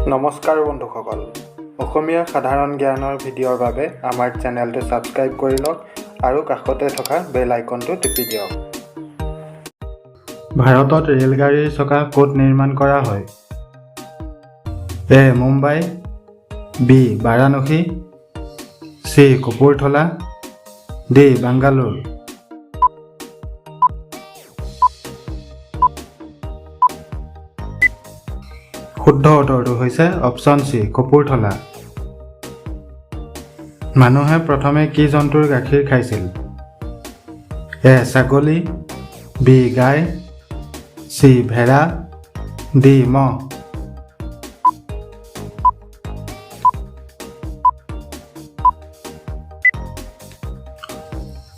নমস্কাৰ বন্ধুসকল অসমীয়া সাধাৰণ জ্ঞানৰ ভিডিঅ'ৰ বাবে আমাৰ চেনেলটো সাবস্ক্ৰাইব কৰি লওক আৰু কাষতে থকা বেল আইকনটো টিপি দিয়ক ভাৰতত ৰেলগাড়ীৰ চকা ক'ত নিৰ্মাণ কৰা হয় এ মুম্বাই বি বাৰাণসী সি কপুৰথলা ডি বাংগালোৰ শুদ্ধ উত্তৰটো হৈছে অপচন সি কপুৰথলা মানুহে প্ৰথমে কি জন্তুৰ গাখীৰ খাইছিল এ ছাগলী বি গাই সি ভেড়া ডি মহ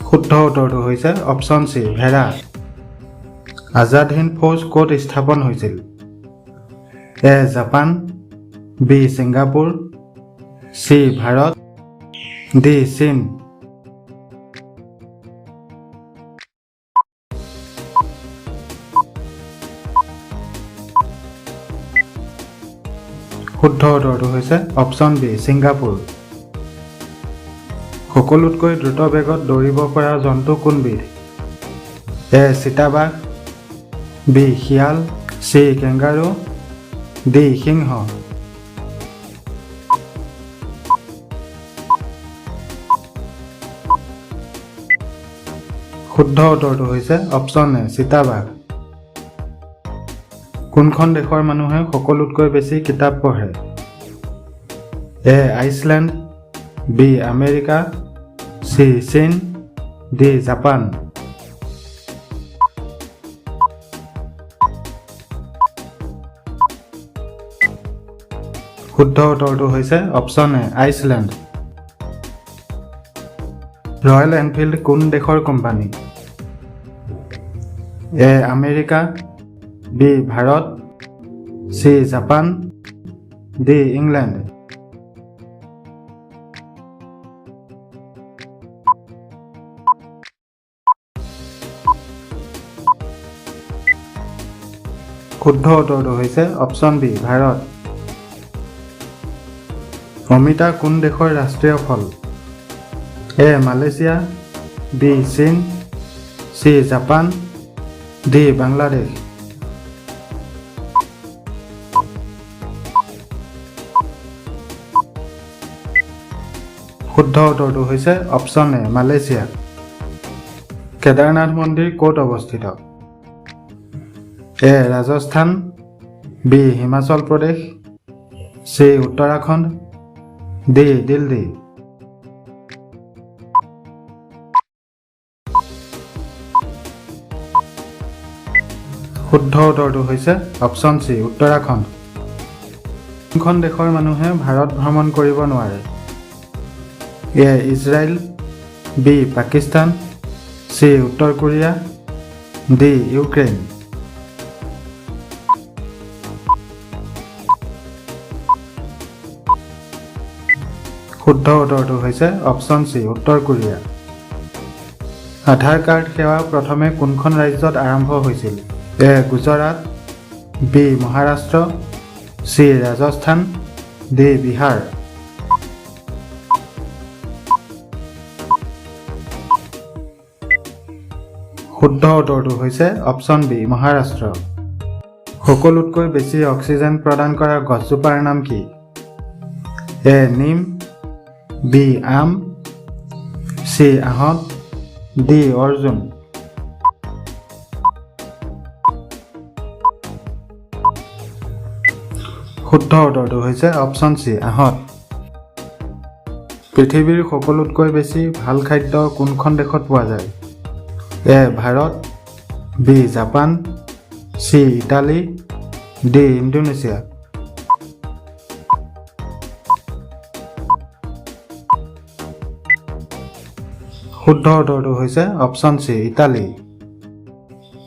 শুদ্ধ উত্তৰটো হৈছে অপচন সি ভেড়া আজাদ হিন্দ ফৌজ ক'ত স্থাপন হৈছিল A Japan B Singapore C Bharat D চীন শুদ্ধ উত্তৰটো হৈছে অপচন বি ছিংগাপুৰ সকলোতকৈ দ্ৰুত বেগত দৌৰিব পৰা জন্তু কোনবিধ এ চিতাবাঘ বি শিয়াল চি কেংগাৰু ডি সিংহ শুদ্ধ উত্তৰটো হৈছে অপচন এ চিতাবাঘ কোনখন দেশৰ মানুহে সকলোতকৈ বেছি কিতাপ পঢ়ে A Iceland B America C চীন ডি জাপান শুদ্ধ উত্তৰটো হৈছে option A Iceland Royal Enfield কোন দেশৰ কোম্পানী A America B Bharat C Japan D England শুদ্ধ উত্তৰটো হৈছে অপচন বি ভাৰত অমিতা কোন দেশৰ ৰাষ্ট্ৰীয় ফল এ মালয়েছিয়া বি চীন চি জাপান ডি বাংলাদেশ শুদ্ধ উত্তৰটো হৈছে অপচন এ মালয়েছিয়া কেদাৰনাথ মন্দিৰ ক'ত অৱস্থিত এ Rajasthan B Himachal Pradesh C Uttarakhand D Delhi শুদ্ধ উত্তৰটো হৈছে অপচন চি উত্তৰাখণ্ড কোনখন দেশৰ মানুহে ভাৰত ভ্ৰমণ কৰিব নোৱাৰে A Israel B Pakistan C উত্তৰ কোৰিয়া ডি ইউক্ৰেইন শুদ্ধ উত্তৰটো হৈছে অপচন চি উত্তৰ কোৰিয়া আধাৰ কাৰ্ড সেৱা প্ৰথমে কোনখন ৰাজ্যত আৰম্ভ হৈছিল A Gujarat B Maharashtra C Rajasthan D Bihar শুদ্ধ উত্তৰটো হৈছে অপচন বি মহাৰাষ্ট্ৰ সকলোতকৈ বেছি অক্সিজেন প্ৰদান কৰা গছজোপাৰ নাম কি এ নিম বি আম চি আহঁত ডি অৰ্জুন শুদ্ধ উত্তৰটো হৈছে অপচন চি আহঁত পৃথিৱীৰ সকলোতকৈ বেছি ভাল খাদ্য কোনখন দেশত পোৱা যায় A Bharat B Japan C Italy D Indonesia শুদ্ধ উত্তৰটো হৈছে অপচন চি ইটালী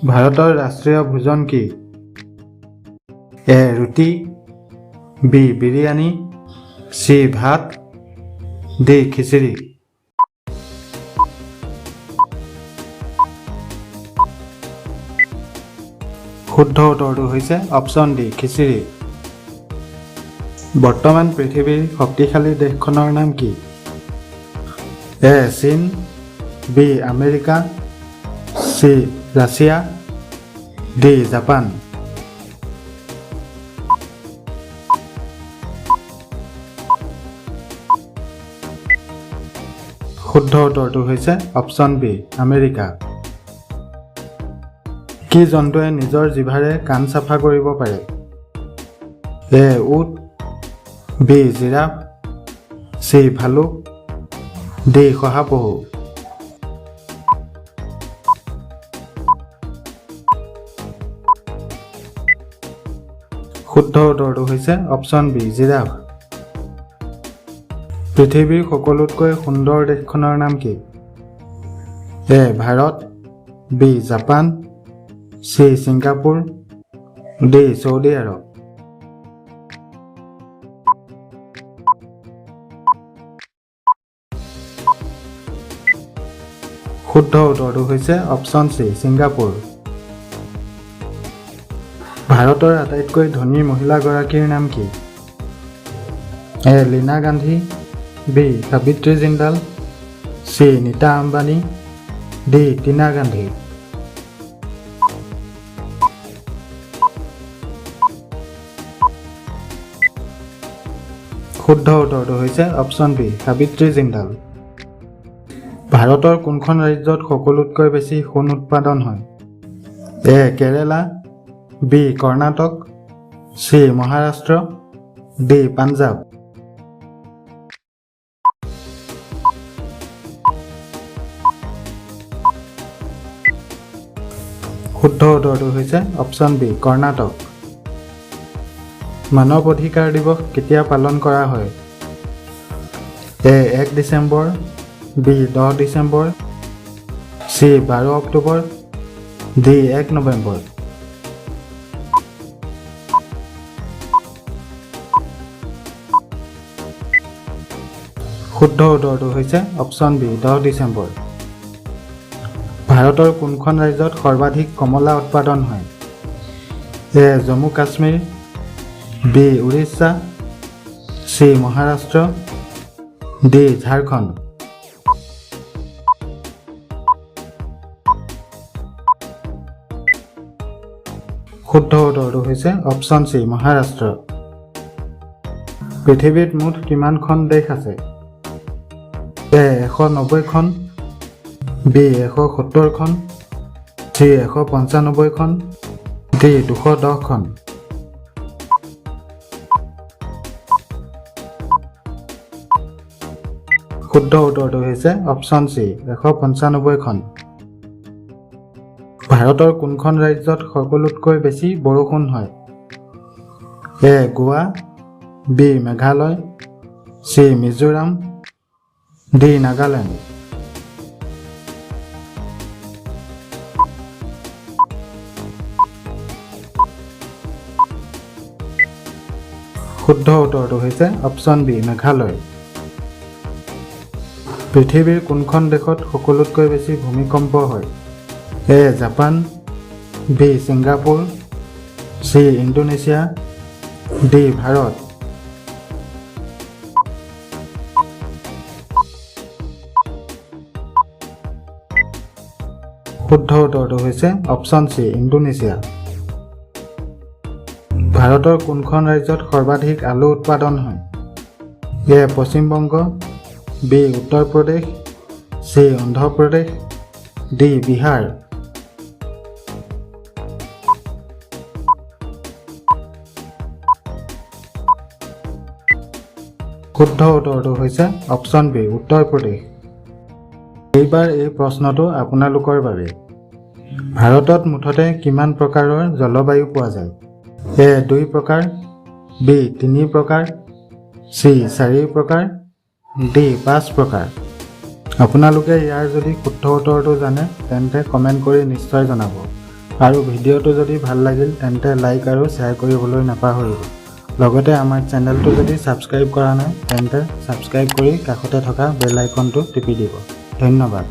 ভাৰতৰ ৰাষ্ট্ৰীয় ভোজন কি এ ৰুটি বি বিৰিয়ানী চি ভাত ডি খিচিৰি শুদ্ধ উত্তৰটো হৈছে অপচন ডি খিচিৰি বৰ্তমান পৃথিৱীৰ শক্তিশালী দেশখনৰ নাম কি? এ চীন, B America, C Russia, D Japan. শুদ্ধ উত্তৰটো হৈছে অপশ্যন বি আমেৰিকা। কি জন্তুৱে নিজৰ জিভাৰে কাণ চাফা কৰিব পাৰে? এ উট, বি জিৰাফ, চি ভালুক, ডি শহাপহু। শুদ্ধ উত্তৰটো হৈছে অপশ্যন বি জিৰাফ। পৃথিৱীৰ সকলোতকৈ সুন্দৰ দেশখনৰ নাম কি? A Bharat, B Japan, C Singapore, D Saudi Arabia. শুদ্ধ উত্তৰটো হৈছে অপশ্যন চি ছিংগাপুৰ। ভাৰতৰ আটাইতকৈ ধনী মহিলাগৰাকীৰ নাম কি? A Leena Gandhi, B Savitri Jindal, C Nita Ambani, D Tina Gandhi. শুদ্ধ উত্তৰটো হৈছে অপশ্যন বি সাবিত্ৰী জিন্দাল। ভাৰতৰ কোনখন ৰাজ্যত সকলোতকৈ বেছি সোণ উৎপাদন হয়? A Kerala, B Karnataka, C Maharashtra, D Punjab. শুদ্ধ উত্তৰটো হৈছে অপশ্যন বি কৰ্ণাটক। মানৱ অধিকাৰ দিৱস কেতিয়া পালন কৰা হয়? A 1 December, B 10 December, C 12 October, D 1 November. শুদ্ধ উত্তৰটো হৈছে অপশ্যন বি 10 ডিচেম্বৰ। ভাৰতৰ কোনখন ৰাজ্যত সৰ্বাধিক কমলা উৎপাদন হয়? A Jammu Kashmir, B Orissa, C Maharashtra, D Jharkhand. শুদ্ধ উত্তৰটো হৈছে অপশ্যন চি মহাৰাষ্ট্ৰ। পৃথিৱীত মুঠ কিমানখন দেশ আছে? এ 190খন, বি 170খন, চি 195খন, ডি 210খন। শুদ্ধ উত্তৰটো হৈছে অপশ্যন চি 195খন। ভাৰতৰ কোনখন ৰাজ্যত সকলোতকৈ বেছি বৰষুণ হয়? A Goa, B Meghalaya, C Mizoram, D Nagaland. শুদ্ধ উত্তৰটো হৈছে অপশ্যন বি মেঘালয়। পৃথিৱীৰ কোনখন দেশত সকলোতকৈ বেছি ভূমিকম্প হয়? A Japan, B Singapore, C Indonesia, D Bharat. শুদ্ধ উত্তৰটো হৈছে অপশ্যন চি ইণ্ডোনেছিয়া। ভাৰতৰ কোনখন ৰাজ্যত সৰ্বাধিক আলু উৎপাদন হয়? এ Paschimbanga, B Uttar Pradesh, C Andhra Pradesh, D Bihar. শুদ্ধ উত্তৰটো হৈছে অপশ্যন বি উত্তৰ প্ৰদেশ। এইবাৰ এই প্ৰশ্নটো আপোনালোকৰ বাবে। ভাৰতত মুঠতে কিমান প্ৰকাৰৰ জলবায়ু পোৱা যায়? এ 2 প্ৰকাৰ, বি 3 প্ৰকাৰ, চি 4 প্ৰকাৰ, ডি 5 প্ৰকাৰ। আপোনালোকে ইয়াৰ যদি শুদ্ধ উত্তৰটো জানে তেন্তে কমেণ্ট কৰি নিশ্চয় জনাব। আৰু ভিডিঅ'টো যদি ভাল লাগিল তেন্তে লাইক আৰু শ্বেয়াৰ কৰিবলৈ নাপাহৰিব। লগতে আমাৰ চেনেলটো যদি ছাবস্ক্ৰাইব কৰা নাই তেন্তে ছাবস্ক্ৰাইব কৰি কাষতে থকা বেল আইকনটো টিপি দিব। ধন্যবাদ।